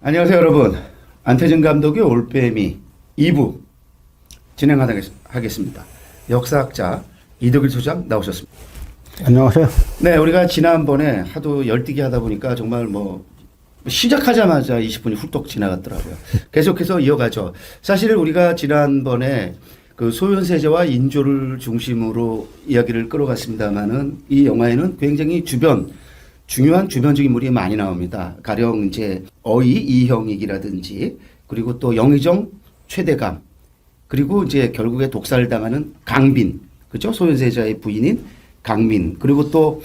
안녕하세요, 여러분. 안태진 감독의 올빼미 2부 진행하겠습니다. 역사학자 이덕일 소장 나오셨습니다. 안녕하세요. 네, 우리가 지난번에 하도 열띠기 하다 보니까 정말 시작하자마자 20분이 훌떡 지나갔더라고요. 계속해서 이어가죠. 사실 우리가 지난번에 그 소현세제와 인조를 중심으로 이야기를 끌어갔습니다만은 이 영화에는 굉장히 중요한 주변적 인물이 많이 나옵니다. 가령 이제 어이 이형익이라든지 그리고 또 영의정 최대감 그리고 이제 결국에 독살당하는 강빈, 그죠? 소현세자의 부인인 강민, 그리고 또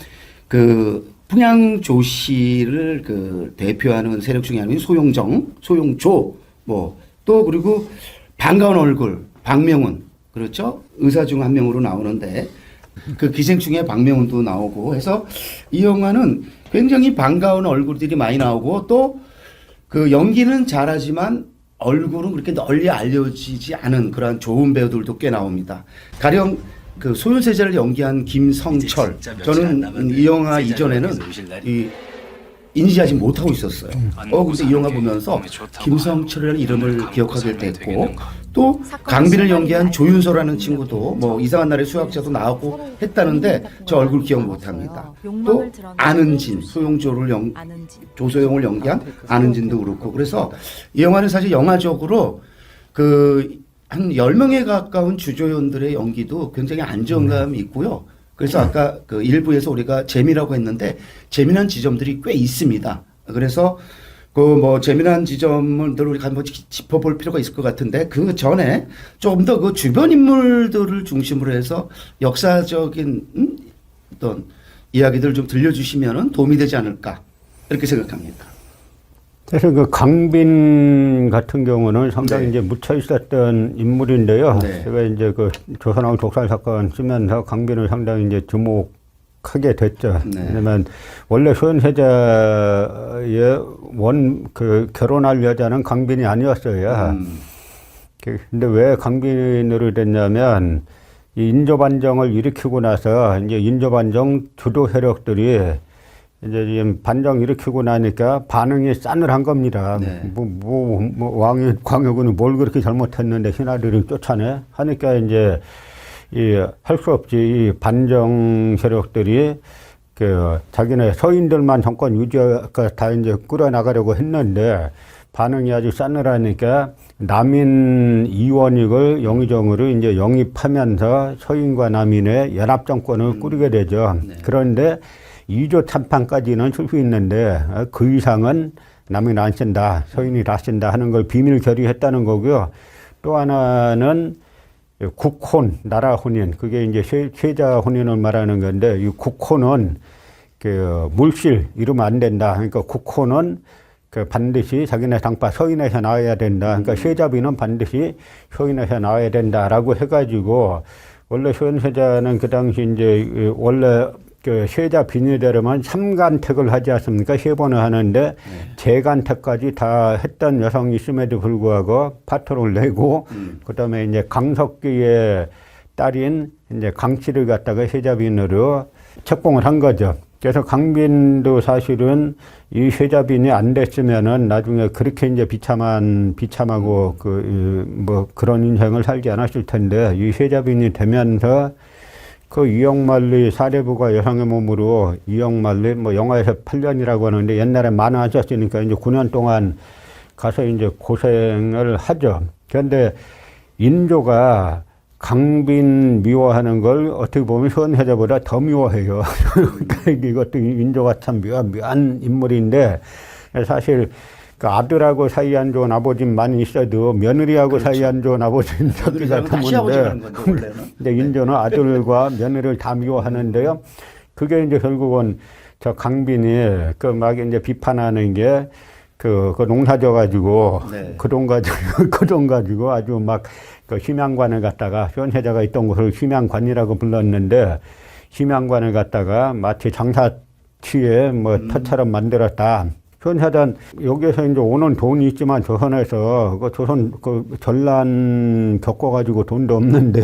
그 풍양조 씨를 그 대표하는 세력 중에 하나인 소용조, 또 그리고 반가운 얼굴 박명훈, 그렇죠? 의사 중 한 명으로 나오는데 그 기생충에 박명훈도 나오고 해서 이 영화는 굉장히 반가운 얼굴들이 많이 나오고 또 그 연기는 잘하지만 얼굴은 그렇게 널리 알려지지 않은 그러한 좋은 배우들도 꽤 나옵니다. 가령 그 소현세자를 연기한 김성철, 저는 이 영화 이전에는 인지하지 못하고 있었어요. 근데 이 영화 보면서 김성철이라는 이름을 기억하게 됐고, 또 강빈을 연기한 조윤서라는 친구도 이상한 나라의 수학자도 나오고 했다는데 저 얼굴 기억 못합니다. 또 안은진, 조소영을 연기한 안은진도 그렇고, 그래서 이 영화는 사실 영화적으로 한 10명에 가까운 주조연들의 연기도 굉장히 안정감이 있고요. 그래서 아까 그 일부에서 우리가 재미라고 했는데 재미난 지점들이 꽤 있습니다. 그래서 재미난 지점들을 우리가 한번 짚어볼 필요가 있을 것 같은데 그 전에 조금 더 그 주변 인물들을 중심으로 해서 역사적인 어떤 이야기들을 좀 들려주시면 도움이 되지 않을까 이렇게 생각합니다. 사실 그 강빈 같은 경우는 상당히 네. 이제 묻혀 있었던 인물인데요. 네. 제가 이제 그 조선왕 독살 사건 쓰면서 강빈을 상당히 이제 주목하게 됐죠. 네. 왜냐면 원래 소현세자의 결혼할 여자는 강빈이 아니었어요. 근데 왜 강빈으로 됐냐면 이 인조반정을 일으키고 나서 이제 인조반정 주도 세력들이 이제 지금 반정 일으키고 나니까 반응이 싸늘한 겁니다. 네. 왕이 광해군이 뭘 그렇게 잘못했는데 신하들이 쫓아내 하니까 이제 할 수 없이 이 반정 세력들이 자기네 서인들만 정권 유지가 다 이제 끌어나가려고 했는데 반응이 아주 싸늘하니까 남인 이원익을 영의정으로 이제 영입하면서 서인과 남인의 연합 정권을 꾸리게 되죠. 네. 그런데 2조 참판까지는 쓸 수 있는데 그 이상은 남인 안 쓴다, 서인이 다 쓴다 하는 걸 비밀 결의했다는 거고요. 또 하나는 국혼, 나라 혼인, 그게 이제 세자 혼인을 말하는 건데 이 국혼은 물실 이러면 안 된다. 그러니까 국혼은 반드시 자기네 당파 서인에서 나와야 된다. 그러니까 세자비는 반드시 서인에서 나와야 된다라고 해가지고 원래 소현세자는 그 당시 이제 원래 세자 비니대로만 3간택을 하지 않습니까? 3번을 하는데 재간택까지 다 했던 여성이 있음에도 불구하고 파토를 내고 그다음에 이제 강석기의 딸인 이제 강씨를 갖다가 세자 비니로 책봉을 한 거죠. 그래서 강빈도 사실은 이 세자 비니 안 됐으면은 나중에 그렇게 이제 비참하고 그런 인생을 살지 않았을 텐데 이 세자 비니 되면서 그 이영만리 사례부가 여성의 몸으로 이영만리 영화에서 8년이라고 하는데 옛날에 만화하셨으니까 이제 9년 동안 가서 이제 고생을 하죠. 그런데 인조가 강빈 미워하는 걸 어떻게 보면 소현세자보다 더 미워해요. 그러니까 이것도 인조가 참 묘한 인물인데 사실 그 아들하고 사이 안 좋은 아버지는 많이 있어도 며느리하고 그렇죠. 사이 안 좋은 아버지는 적기가 드문데 근데 인조는 아들과 며느리를 다 미워하는데요. 그게 이제 결국은 저 강빈이 막 이제 비판하는 게 그 농사져 가지고 네. 그 돈 가지고 아주 막 그 심양관을 갖다가 소현세자가 있던 곳을 심양관이라고 불렀는데 심양관을 갖다가 마치 장사치에 터처럼 만들었다. 소현세자는 여기에서 이제 오는 돈이 있지만 조선에서 조선 전란 겪어가지고 돈도 없는데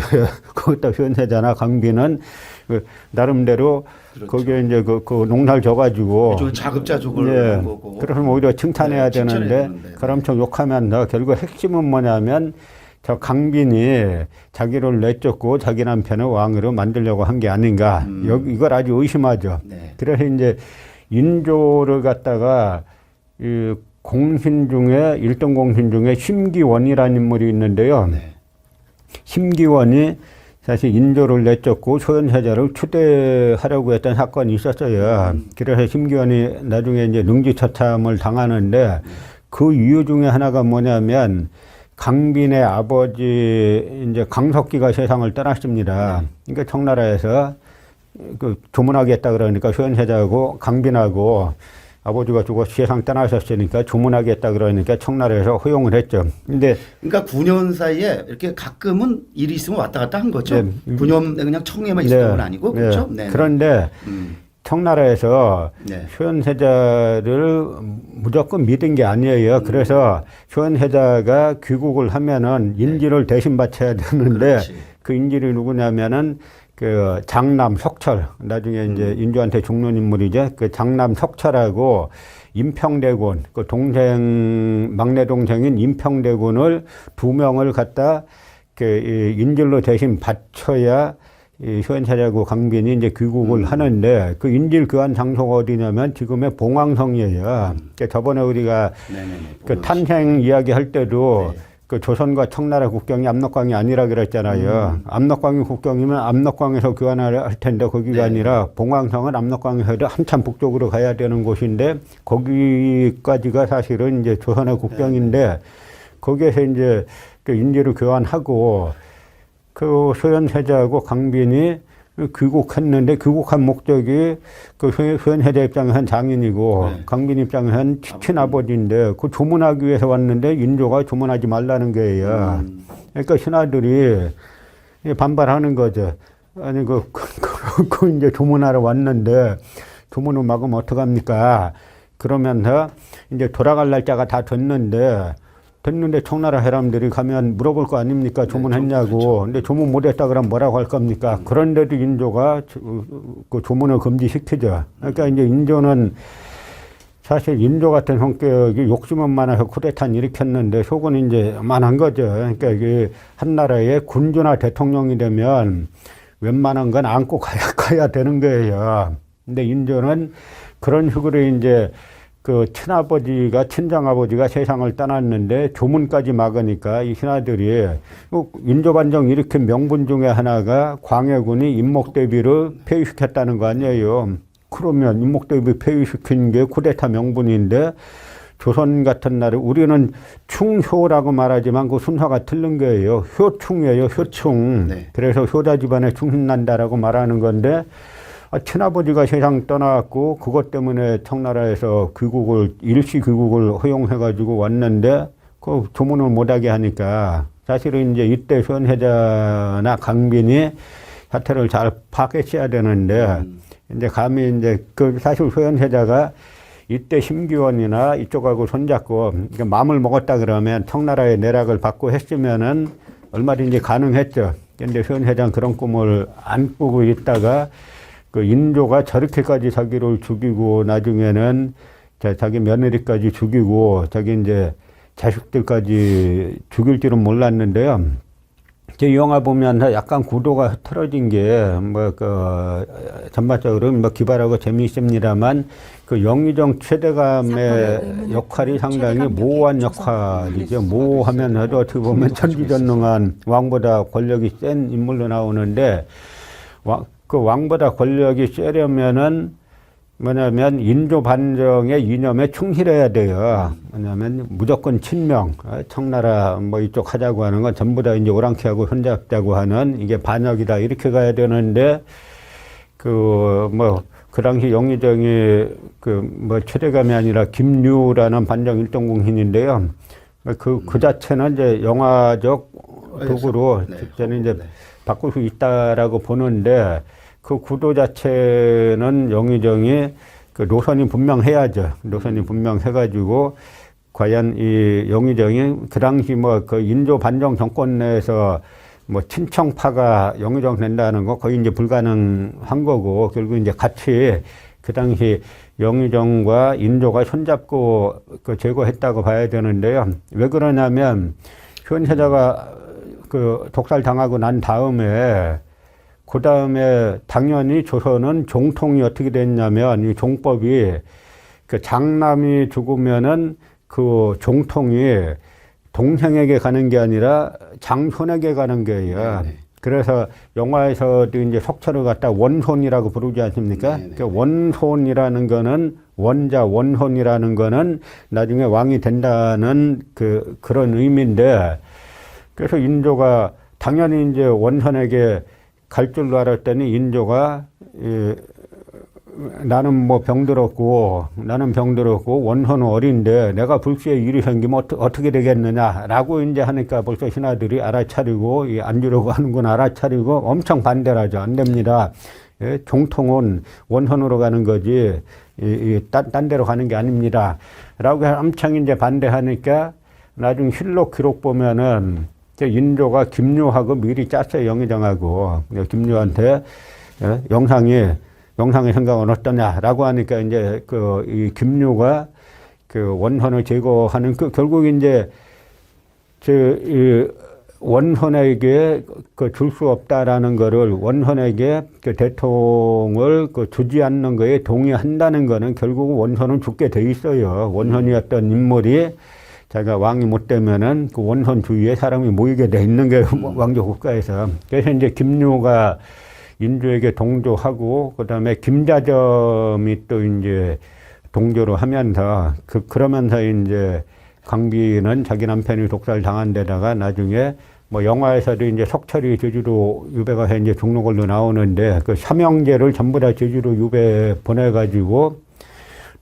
거기다 소현세자나 강빈은 그 나름대로 그렇죠. 거기에 이제 그 농사를 져가지고 일종의 자급자족을 예, 한 거고. 그러면 오히려 칭찬해야 네, 칭찬해야 되는데 되는데. 그럼 좀 욕하면 더 결국 핵심은 뭐냐면 저 강빈이 자기를 내쫓고 자기 남편을 왕으로 만들려고 한 게 아닌가. 이걸 아주 의심하죠. 네. 그래서 이제 인조를 갖다가 이 공신 중에 일등 공신 중에 심기원이라는 인물이 있는데요. 네. 심기원이 사실 인조를 내쫓고 소현세자를 추대하려고 했던 사건이 있었어요. 그래서 심기원이 나중에 이제 능지처참을 당하는데 그 이유 중에 하나가 뭐냐면 강빈의 아버지 이제 강석기가 세상을 떠났습니다. 그러니까 청나라에서 그 조문하겠다 그러니까 소현세자하고 강빈하고 아버지가 죽어서 세상 떠나셨으니까 조문하겠다 그러니까 청나라에서 허용을 했죠. 근데 그러니까 9년 사이에 이렇게 가끔은 일이 있으면 왔다 갔다 한 거죠. 네. 9년 그냥 청에만 있었던 건 아니고 그렇죠. 네. 네. 그런데 청나라에서 네. 소현세자를 무조건 믿은 게 아니에요. 그래서 소현세자가 귀국을 하면은 인지를 대신 바쳐야 되는데 그렇지. 그 인지를 누구냐면은 그 장남 석철, 나중에 이제 인조한테 죽는 인물이죠. 그 장남 석철하고 임평대군, 그 동생, 막내 동생인 임평대군을 2명을 갖다 그 인질로 대신 바쳐야 이 소현세자하고 강빈이 이제 귀국을 하는데 그 인질 교환 장소가 어디냐면 지금의 봉황성이에요. 그러니까 저번에 우리가 네네네. 그 탄생 이야기 할 때도 네. 그 조선과 청나라 국경이 압록강이 아니라 그랬잖아요. 압록강이 국경이면 압록강에서 교환을 할 텐데 거기가 네. 아니라 봉황성은 압록강에서 한참 북쪽으로 가야 되는 곳인데 거기까지가 사실은 이제 조선의 국경인데 거기에서 이제 그 인지를 교환하고 그 소현세자하고 강빈이 귀국했는데 귀국한 목적이 그 소현세자 입장에서는 장인이고 네. 강빈 입장에서는 친아버지인데 그 조문하기 위해서 왔는데 인조가 조문하지 말라는 거예요. 그러니까 신하들이 반발하는 거죠. 아니 그 이제 조문하러 왔는데 조문을 막으면 어떡합니까? 그러면서 이제 돌아갈 날짜가 다 됐는데 청나라 사람들이 가면 물어볼 거 아닙니까? 조문했냐고. 그렇죠. 근데 조문 못했다 그러면 뭐라고 할 겁니까? 그런데도 인조가 그 조문을 금지시키죠. 그러니까 이제 인조는 사실 인조 같은 성격이 욕심은 많아서 쿠데타는 일으켰는데 속은 이제 만한 거죠. 그러니까 이게 한 나라의 군주나 대통령이 되면 웬만한 건 안고 가야 되는 거예요. 근데 인조는 그런 식으로 이제 그 친장아버지가 세상을 떠났는데 조문까지 막으니까 이 신하들이 인조반정 일으킨 명분 중에 하나가 광해군이 임목대비를 폐위시켰다는 거 아니에요. 그러면 임목대비 폐위시킨 게 쿠데타 명분인데 조선 같은 나라 우리는 충효라고 말하지만 그 순서가 틀린 거예요. 효충이에요. 효충. 네. 그래서 효자 집안에 충신난다라고 말하는 건데 친아버지가 세상 떠나갔고 그것 때문에 청나라에서 일시 귀국을 허용해가지고 왔는데 그 조문을 못하게 하니까 사실은 이제 이때 소현세자나 강빈이 사태를 잘 파악했어야 되는데 이제 감히 이제 그 사실 소현세자가 이때 심기원이나 이쪽하고 손잡고 마음을 먹었다 그러면 청나라의 내락을 받고 했으면은 얼마든지 가능했죠. 근데 소현세자는 그런 꿈을 안 꾸고 있다가 그 인조가 저렇게까지 자기를 죽이고 나중에는 자기 며느리까지 죽이고 자기 이제 자식들까지 죽일 줄은 몰랐는데요. 제 영화 보면 약간 구도가 흐트러진 게 뭐 그 전반적으로 뭐 기발하고 재미있습니다만 그 영의정 최대감의 역할이 상당히 모호한 역할이죠. 모호하면서도 어떻게 보면 천지전능한 왕보다 권력이 센 인물로 나오는데 그 왕보다 권력이 세려면은 뭐냐면 인조 반정의 이념에 충실해야 돼요. 뭐냐면 무조건 친명, 청나라 뭐 이쪽 하자고 하는 건 전부 다 이제 오랑캐하고 손잡자고 하는 이게 반역이다 이렇게 가야 되는데 그 당시 영의정이 그 뭐 최대감이 아니라 김류라는 반정 일동공신인데요. 그 자체는 이제 영화적 도구로 저는 이제 바꿀 수 있다라고 보는데 그 구도 자체는 영의정이 그 노선이 분명해야죠. 노선이 분명해가지고 과연 이 영의정이 그 당시 뭐 그 인조 반정 정권 내에서 뭐 친청파가 영의정 된다는 거 거의 이제 불가능한 거고 결국 이제 같이 그 당시 영의정과 인조가 손잡고 그 제거했다고 봐야 되는데요. 왜 그러냐면 현세자가 그 독살 당하고 난 다음에 그 다음에 당연히 조선은 종통이 어떻게 됐냐면 이 종법이 그 장남이 죽으면은 그 종통이 동생에게 가는 게 아니라 장손에게 가는 거예요. 네네. 그래서 영화에서도 이제 속초를 갖다 원손이라고 부르지 않습니까? 네네. 그 원손이라는 거는 원자, 원손이라는 거는 나중에 왕이 된다는 그런 의미인데 그래서 인조가 당연히 이제 원손에게 갈 줄로 알았더니 인조가 나는 뭐 병들었고 원손은 어린데 내가 불시에 일이 생기면 어떻게 되겠느냐라고 이제 하니까 벌써 신하들이 알아차리고 안 주려고 하는군 알아차리고 엄청 반대를 하죠. 안 됩니다. 예, 종통은 원손으로 가는 거지 딴 데로 가는 게 아닙니다. 라고 엄청 이제 반대하니까 나중 실록 기록 보면은 인조가 김유하고 미리 짰어요. 영의정하고 김유한테 영상의 생각은 어떠냐라고 하니까 이제 이 김유가 그 원혼을 제거하는 결국 이제 이 원혼에게 줄 수 없다라는 거를 원혼에게 그 대통을 주지 않는 거에 동의한다는 거는 결국 원혼은 죽게 돼 있어요. 원혼이었던 인물이 자기가 왕이 못 되면은 그 원혼 주위에 사람이 모이게 돼 있는 게 왕조 국가에서. 그래서 이제 김유가 인조에게 동조하고 그다음에 김자점이 또 이제 동조를 하면서 그러면서 이제 강비는 자기 남편이 독살 당한 데다가 나중에 뭐 영화에서도 이제 석철이 제주로 유배가 해 이제 죽는 걸로 나오는데 그 삼형제를 전부 다 제주로 유배 보내가지고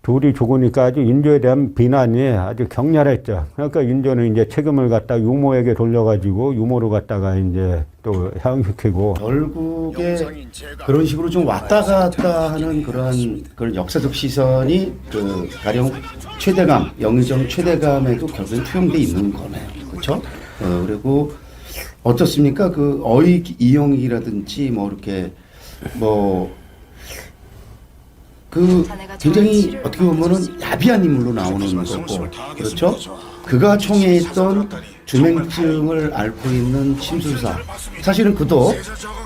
둘이 죽으니까 아주 인조에 대한 비난이 아주 격렬했죠. 그러니까 인조는 이제 책임을 갖다 유모에게 돌려가지고 유모를 갖다가 이제 또 사형시키고 결국에 그런 식으로 좀 왔다 갔다 하는 그런 역사적 시선이 그 가령 최대감, 영의정 최대감에도 결국엔 투영돼 있는 거네요. 그렇죠? 그리고 어떻습니까? 그 어의 이용이라든지 뭐 이렇게 뭐 굉장히 어떻게 보면은 야비한 인물로 나오는 거고, 그렇죠? 그가 총애했던 주맹증을 앓고 있는 심술사. 사실은 그도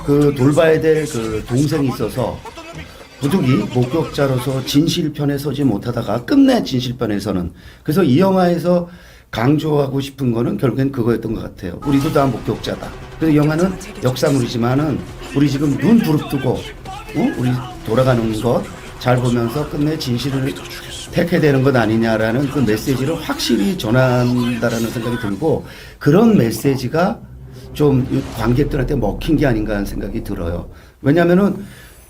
그 돌봐야 될 그 동생이 있어서 부득이 목격자로서 진실편에 서지 못하다가 끝내 진실편에서는. 그래서 이 영화에서 강조하고 싶은 거는 결국엔 그거였던 것 같아요. 우리도 다 목격자다. 그래서 영화는 역사물이지만은 우리 지금 눈 부릅뜨고, 우리 돌아가는 것 잘 보면서 끝내 진실을 택해야 되는 것 아니냐라는 그 메시지를 확실히 전한다라는 생각이 들고 그런 메시지가 좀 관객들한테 먹힌 게 아닌가 하는 생각이 들어요. 왜냐하면은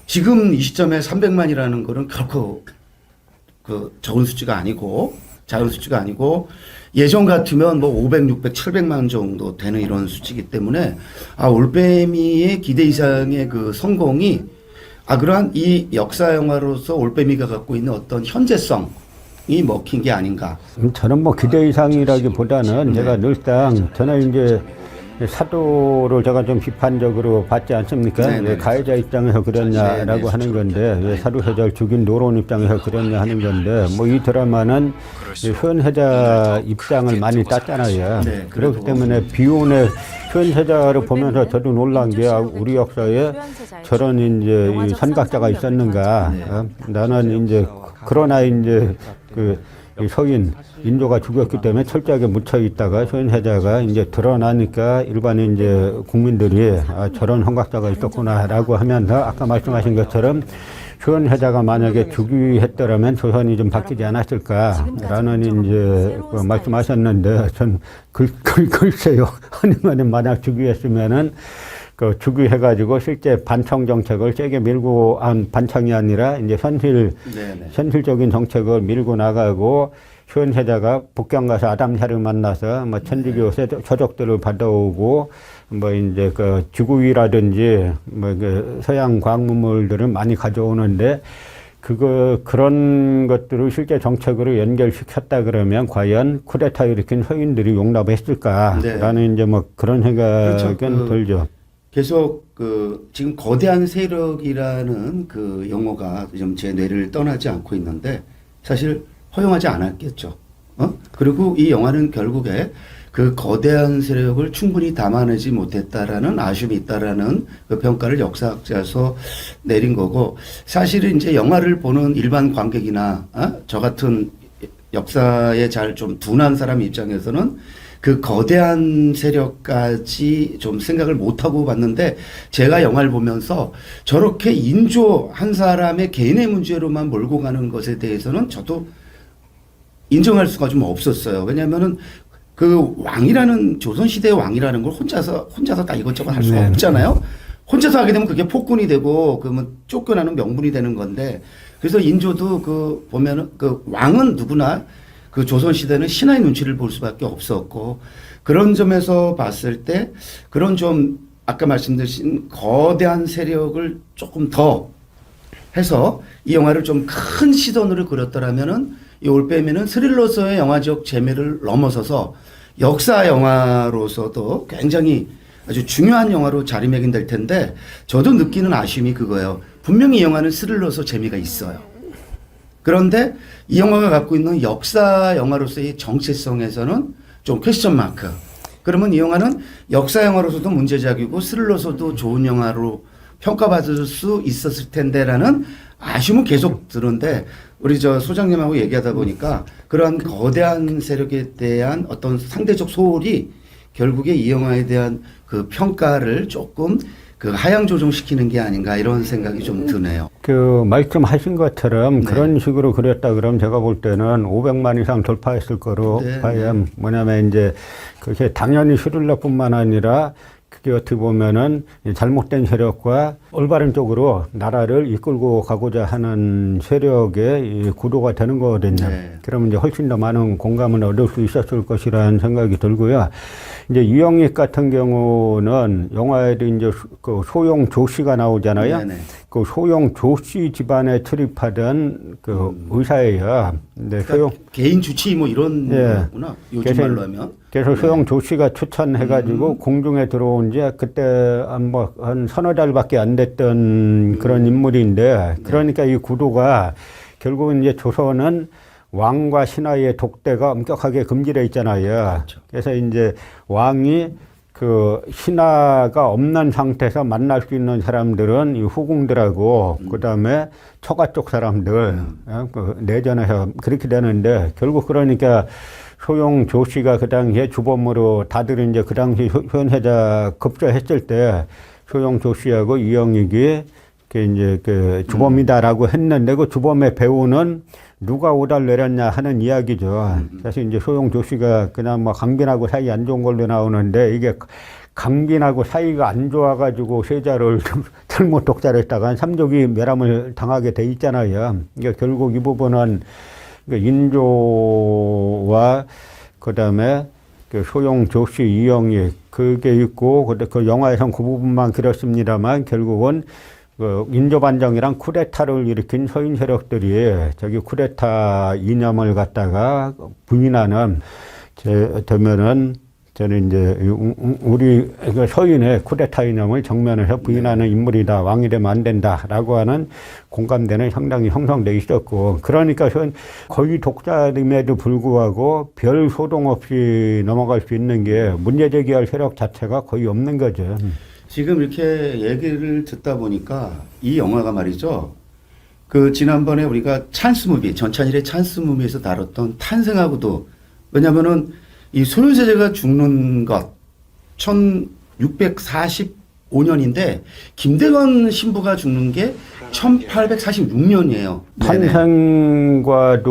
지금 이 시점에 300만이라는 거는 결코 그 적은 수치가 아니고 작은 수치가 아니고 예전 같으면 뭐 500, 600, 700만 정도 되는 이런 수치이기 때문에 올빼미의 기대 이상의 그 성공이 그러한 이 역사 영화로서 올빼미가 갖고 있는 어떤 현재성이 먹힌 게 아닌가. 저는 뭐 기대 이상이라기보다는 제가 늘상 저는 이제 사도를 제가 좀 비판적으로 봤지 않습니까? 왜 가해자 입장에서 그랬냐라고 하는 건데 왜 사도세자를 죽인 노론 입장에서 그랬냐 하는 건데 뭐 이 드라마는 현세자 입장을 많이 땄잖아요. 그렇기 때문에 비운의 현세자를 보면서 저도 놀란 게 우리 역사에 저런 이제 이 선각자가 있었는가. 나는 이제 그러나 이제 이 서인 인조가 죽였기 때문에 철저하게 묻혀 있다가 현세자가 이제 드러나니까 일반 이제 국민들이 저런 hon각자가 있었구나라고 하면서 아까 말씀하신 것처럼 현세자가 만약에 즉위했더라면 조선이 좀 바뀌지 않았을까라는 이제 말씀하셨는데 전 글쎄요. 아니면 만약 즉위했으면은 그 즉위해가지고 실제 반청 정책을 세게 밀고 반청이 아니라 이제 현실적인 정책을 밀고 나가고 현세자가 북경 가서 아담샤를 만나서 뭐 천주교 서적들을 받아오고 뭐 이제 그 지구위라든지 뭐 그 서양 광물들을 많이 가져오는데 그런 것들을 실제 정책으로 연결시켰다 그러면 과연 쿠데타 일으킨 서인들이 용납했을까라는 네. 이제 뭐 그런 생각은 그렇죠. 들죠. 계속 지금 거대한 세력이라는 그 용어가 좀 제 뇌를 떠나지 않고 있는데 사실 허용하지 않았겠죠. 그리고 이 영화는 결국에 그 거대한 세력을 충분히 담아내지 못했다라는 아쉬움이 있다라는 그 평가를 역사학자에서 내린 거고, 사실은 이제 영화를 보는 일반 관객이나 저 같은 역사에 잘 좀 둔한 사람 입장에서는 그 거대한 세력까지 좀 생각을 못하고 봤는데, 제가 영화를 보면서 저렇게 인조 한 사람의 개인의 문제로만 몰고 가는 것에 대해서는 저도 인정할 수가 좀 없었어요. 왜냐하면은 그 왕이라는, 조선시대의 왕이라는 걸 혼자서 다 이것저것 할 수가 네. 없잖아요. 혼자서 하게 되면 그게 폭군이 되고 그러면 쫓겨나는 명분이 되는 건데, 그래서 인조도 그 보면은 그 왕은 누구나 그 조선시대는 신하의 눈치를 볼 수밖에 없었고, 그런 점에서 봤을 때 그런 좀 아까 말씀드린 거대한 세력을 조금 더 해서 이 영화를 좀 큰 시선으로 그렸더라면은 이 올빼미는 스릴러서의 영화적 재미를 넘어서서 역사 영화로서도 굉장히 아주 중요한 영화로 자리매김될 텐데, 저도 느끼는 아쉬움이 그거예요. 분명히 이 영화는 스릴러서 재미가 있어요. 그런데 이 영화가 갖고 있는 역사 영화로서의 정체성에서는 좀 퀘스천 마크. 그러면 이 영화는 역사 영화로서도 문제작이고 스릴러서도 좋은 영화로 평가받을 수 있었을 텐데라는 아쉬움은 계속 드는데, 우리 저 소장님하고 얘기하다 보니까 그러한 거대한 세력에 대한 어떤 상대적 소홀이 결국에 이 영화에 대한 그 평가를 조금 그 하향 조정시키는 게 아닌가, 이런 생각이 좀 드네요. 그 말씀하신 것처럼 네. 그런 식으로 그렸다 그러면 제가 볼 때는 500만 이상 돌파했을 거로 네, 봐요. 뭐냐면 이제 그게 당연히 스릴러뿐만 아니라 그게 어떻게 보면은 잘못된 세력과 올바른 쪽으로 나라를 이끌고 가고자 하는 세력의 이 구도가 되는 거거든요. 네. 그러면 이제 훨씬 더 많은 공감을 얻을 수 있었을 것이라는 생각이 들고요. 이제 이영익 같은 경우는 영화에도 이제 그 소용 조씨가 나오잖아요. 네네. 그 소용 조씨 집안에 출입하던 그 의사예요. 근데 그러니까 소용 개인 주치 뭐 이런 예. 거구나. 요즘 그래서- 말로 하면. 그래서 소용 조씨가 추천해가지고 공중에 들어온 지 그때 한 서너 달밖에 안 됐던 그런 인물인데, 그러니까 이 구도가 결국은 이제 조선은 왕과 신하의 독대가 엄격하게 금지되어 있잖아요. 그렇죠. 그래서 이제 왕이 그 신하가 없는 상태에서 만날 수 있는 사람들은 이 후궁들하고 그다음에 처가 쪽 사람들 그 내전해서 그렇게 되는데, 결국 그러니까 소용 조씨가 그 당시에 주범으로 다들 이제 그 당시 현혜자 급조했을 때 소용 조씨하고 이영익이 그 이제 그 주범이다라고 했는데, 그 주범의 배우는 누가 오달 내렸냐 하는 이야기죠. 사실 이제 소용 조씨가 그냥 뭐 강빈하고 사이 안 좋은 걸로 나오는데, 이게 강빈하고 사이가 안 좋아가지고 세자를 잘못 독살했다가 삼족이 멸함을 당하게 돼 있잖아요. 그러니까 결국 이 부분은 인조와 그다음에 그 소용 조씨 이영익 그게 있고, 그 영화에선 그 부분만 그렸습니다만 결국은 그 인조반정이랑 쿠데타를 일으킨 서인 세력들이 저기 쿠데타 이념을 갖다가 부인하는 되면은 저는 이제 우리 서인의 쿠데타 이념을 정면에서 부인하는 인물이다. 왕이 되면 안 된다라고 하는 공감대는 상당히 형성돼 있었고, 그러니까 거의 독자임에도 불구하고 별 소동 없이 넘어갈 수 있는 게 문제 제기할 세력 자체가 거의 없는 거죠. 지금 이렇게 얘기를 듣다 보니까 이 영화가 말이죠. 그 지난번에 우리가 찬스무비, 전찬일의 찬스무비에서 다뤘던 탄생하고도, 왜냐면은 이 소윤세제가 죽는 것 1645년인데 김대건 신부가 죽는 게 1846년이에요. 탄생과도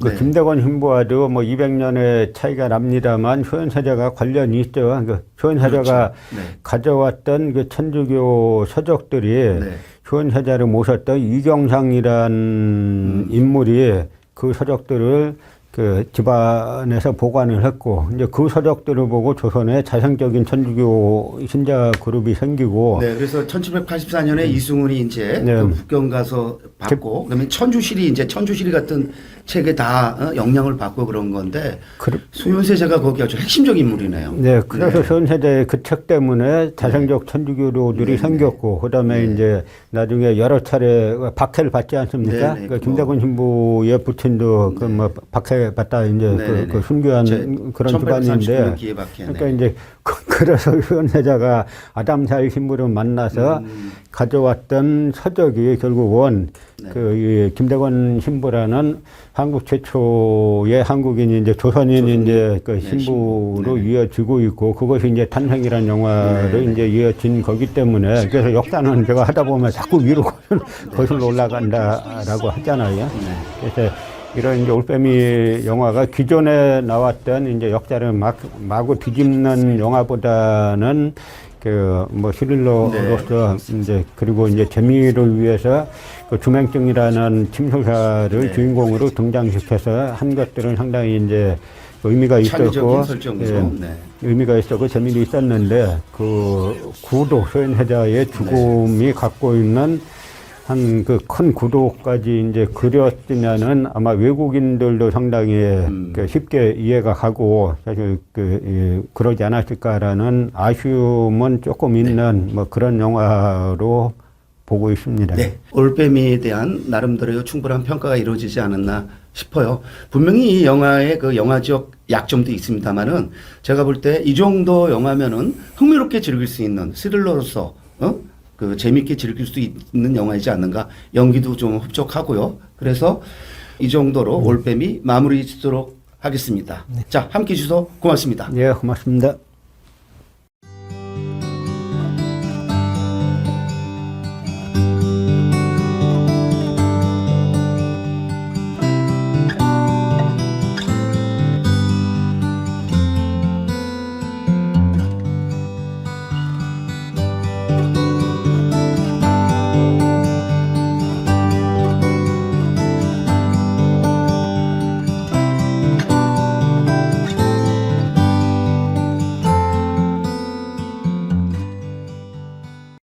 그 네. 김대건 신부와도 뭐 200년의 차이가 납니다만 소현사자가 관련이 있죠. 그 소현사자가 그렇죠. 네. 가져왔던 그 천주교 서적들이 네. 소현사자를 모셨던 이경상이란 인물이 그 서적들을 그 집안에서 보관을 했고 이제 그 서적들을 보고 조선에 자생적인 천주교 신자 그룹이 생기고 네, 그래서 1784년에 이승훈이 이제 네. 그 북경 가서 받고 그다음에 천주시리 같은 책에 다 영향을 받고 그런 건데 소윤세자가 거기 아주 핵심적 인물이네요. 네, 그래서 소윤세자의 그 책 때문에 자생적 천주교도들이 생겼고 그다음에 이제 나중에 여러 차례 박해를 받지 않습니까? 네, 네, 그 김대건 신부의 부친도 그 뭐 박해받다 이제 그 순교한 그런 집안인데 그러니까 이제 그래서 소윤세자가 아담사의 신부를 만나서 가져왔던 서적이 결국은 그 김대건 신부라는 한국 최초의 한국인이 이제 조선인 이제 그 신부로 이어지고 있고 그것이 이제 탄생이라는 영화로 이제 이어진 거기 때문에 그래서 역사는 제가 하다 보면 자꾸 위로 거슬러 올라간다라고 하잖아요. 그래서 이런 이제 올빼미 영화가 기존에 나왔던 이제 역사를 마구 뒤집는 영화보다는 그 뭐 스릴러로서 이제 그리고 이제 재미를 위해서 그 주맹증이라는 침소사를 주인공으로 등장시켜서 한 것들은 상당히 이제 의미가 있었고 의미가 있었고 재미도 있었는데 그 구도 소윤세자의 죽음이 갖고 있는 한 그 큰 구도까지 이제 그렸으면은 아마 외국인들도 상당히 그 쉽게 이해가 가고 사실 그러지 않았을까라는 아쉬움은 조금 있는 뭐 그런 영화로 보고 있습니다. 네, 올빼미에 대한 나름대로의 충분한 평가가 이루어지지 않았나 싶어요. 분명히 이 영화의 그 영화적 약점도 있습니다만은 제가 볼 때 이 정도 영화면은 흥미롭게 즐길 수 있는 스릴러로서 그 재밌게 즐길 수 있는 영화이지 않는가. 연기도 좀 흡족하고요. 그래서 이 정도로 올빼미 마무리 짓도록 하겠습니다. 자, 함께 해주셔서 고맙습니다. 예, 고맙습니다.